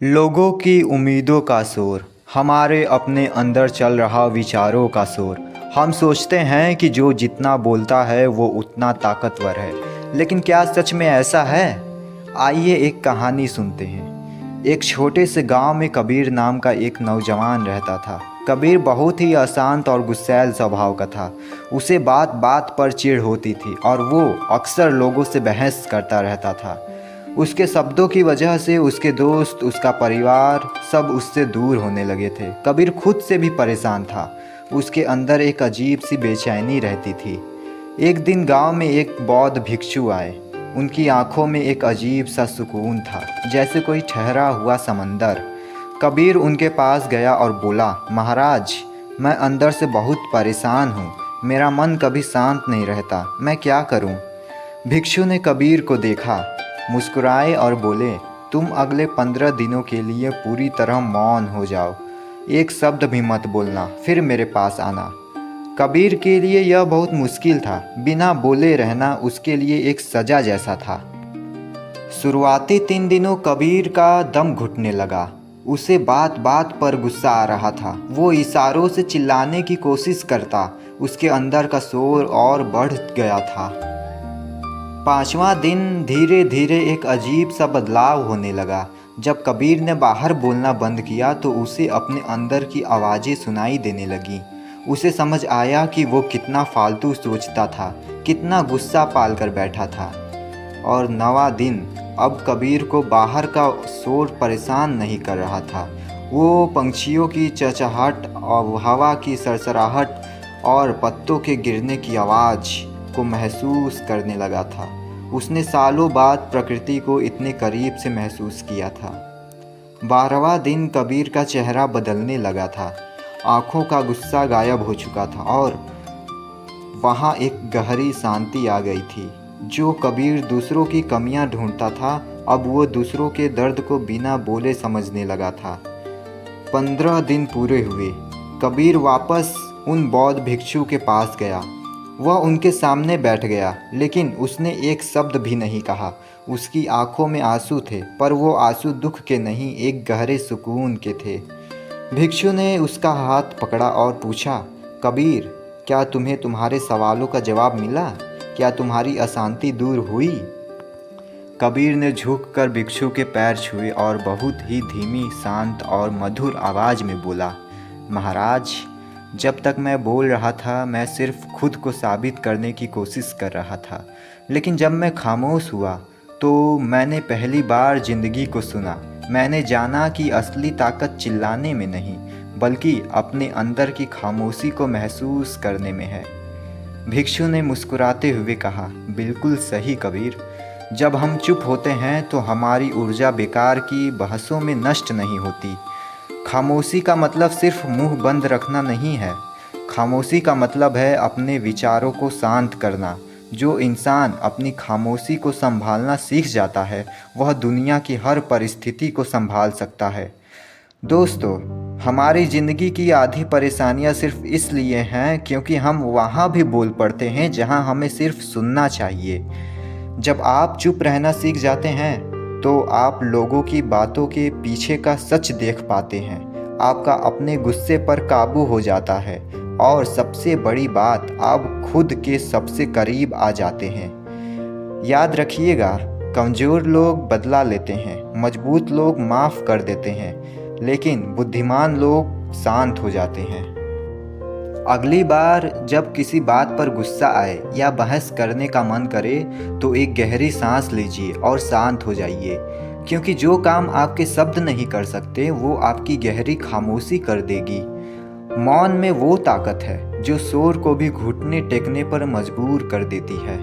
लोगों की उम्मीदों का शोर, हमारे अपने अंदर चल रहा विचारों का शोर। हम सोचते हैं कि जो जितना बोलता है वो उतना ताकतवर है, लेकिन क्या सच में ऐसा है? आइए एक कहानी सुनते हैं। एक छोटे से गांव में कबीर नाम का एक नौजवान रहता था। कबीर बहुत ही अशांत और गुस्सैल स्वभाव का था। उसे बात बात पर चिढ़ होती थी और वो अक्सर लोगों से बहस करता रहता था। उसके शब्दों की वजह से उसके दोस्त, उसका परिवार सब उससे दूर होने लगे थे। कबीर खुद से भी परेशान था। उसके अंदर एक अजीब सी बेचैनी रहती थी। एक दिन गांव में एक बौद्ध भिक्षु आए। उनकी आंखों में एक अजीब सा सुकून था, जैसे कोई ठहरा हुआ समंदर। कबीर उनके पास गया और बोला, महाराज, मैं अंदर से बहुत परेशान हूँ। मेरा मन कभी शांत नहीं रहता, मैं क्या करूँ? भिक्षु ने कबीर को देखा, मुस्कुराए और बोले, तुम अगले 15 दिनों के लिए पूरी तरह मौन हो जाओ। एक शब्द भी मत बोलना, फिर मेरे पास आना। कबीर के लिए यह बहुत मुश्किल था। बिना बोले रहना उसके लिए एक सजा जैसा था। शुरुआती 3 दिनों कबीर का दम घुटने लगा। उसे बात बात पर गुस्सा आ रहा था। वो इशारों से चिल्लाने की कोशिश करता। उसके अंदर का शोर और बढ़ गया था। 5वां दिन धीरे धीरे एक अजीब सा बदलाव होने लगा। जब कबीर ने बाहर बोलना बंद किया तो उसे अपने अंदर की आवाज़ें सुनाई देने लगीं। उसे समझ आया कि वो कितना फालतू सोचता था, कितना गुस्सा पाल कर बैठा था। और 9वां दिन, अब कबीर को बाहर का शोर परेशान नहीं कर रहा था। वो पंछियों की चहचहाहट और हवा की सरसराहट और पत्तों के गिरने की आवाज़ को महसूस करने लगा था। उसने सालों बाद प्रकृति को इतने करीब से महसूस किया था। 12वां दिन कबीर का चेहरा बदलने लगा था। आँखों का गुस्सा गायब हो चुका था और वहाँ एक गहरी शांति आ गई थी। जो कबीर दूसरों की कमियां ढूंढता था, अब वो दूसरों के दर्द को बिना बोले समझने लगा था। 15 दिन पूरे हुए। कबीर वापस उन बौद्ध भिक्षु के पास गया। वह उनके सामने बैठ गया, लेकिन उसने एक शब्द भी नहीं कहा। उसकी आंखों में आंसू थे, पर वो आंसू दुख के नहीं, एक गहरे सुकून के थे। भिक्षु ने उसका हाथ पकड़ा और पूछा, कबीर, क्या तुम्हें तुम्हारे सवालों का जवाब मिला? क्या तुम्हारी अशांति दूर हुई? कबीर ने झुककर भिक्षु के पैर छुए और बहुत ही धीमी, शांत और मधुर आवाज़ में बोला, महाराज, जब तक मैं बोल रहा था मैं सिर्फ खुद को साबित करने की कोशिश कर रहा था, लेकिन जब मैं खामोश हुआ तो मैंने पहली बार ज़िंदगी को सुना। मैंने जाना कि असली ताकत चिल्लाने में नहीं, बल्कि अपने अंदर की खामोशी को महसूस करने में है। भिक्षु ने मुस्कुराते हुए कहा, बिल्कुल सही कबीर। जब हम चुप होते हैं तो हमारी ऊर्जा बेकार की बहसों में नष्ट नहीं होती। खामोशी का मतलब सिर्फ मुंह बंद रखना नहीं है। खामोशी का मतलब है अपने विचारों को शांत करना। जो इंसान अपनी खामोशी को संभालना सीख जाता है, वह दुनिया की हर परिस्थिति को संभाल सकता है। दोस्तों, हमारी ज़िंदगी की आधी परेशानियां सिर्फ इसलिए हैं क्योंकि हम वहाँ भी बोल पड़ते हैं जहाँ हमें सिर्फ सुनना चाहिए। जब आप चुप रहना सीख जाते हैं तो आप लोगों की बातों के पीछे का सच देख पाते हैं। आपका अपने गुस्से पर काबू हो जाता है और सबसे बड़ी बात, आप खुद के सबसे करीब आ जाते हैं। याद रखिएगा, कमज़ोर लोग बदला लेते हैं, मजबूत लोग माफ़ कर देते हैं, लेकिन बुद्धिमान लोग शांत हो जाते हैं। अगली बार जब किसी बात पर गुस्सा आए या बहस करने का मन करे तो एक गहरी सांस लीजिए और शांत हो जाइए, क्योंकि जो काम आपके शब्द नहीं कर सकते वो आपकी गहरी खामोशी कर देगी। मौन में वो ताकत है जो शोर को भी घुटने टेकने पर मजबूर कर देती है।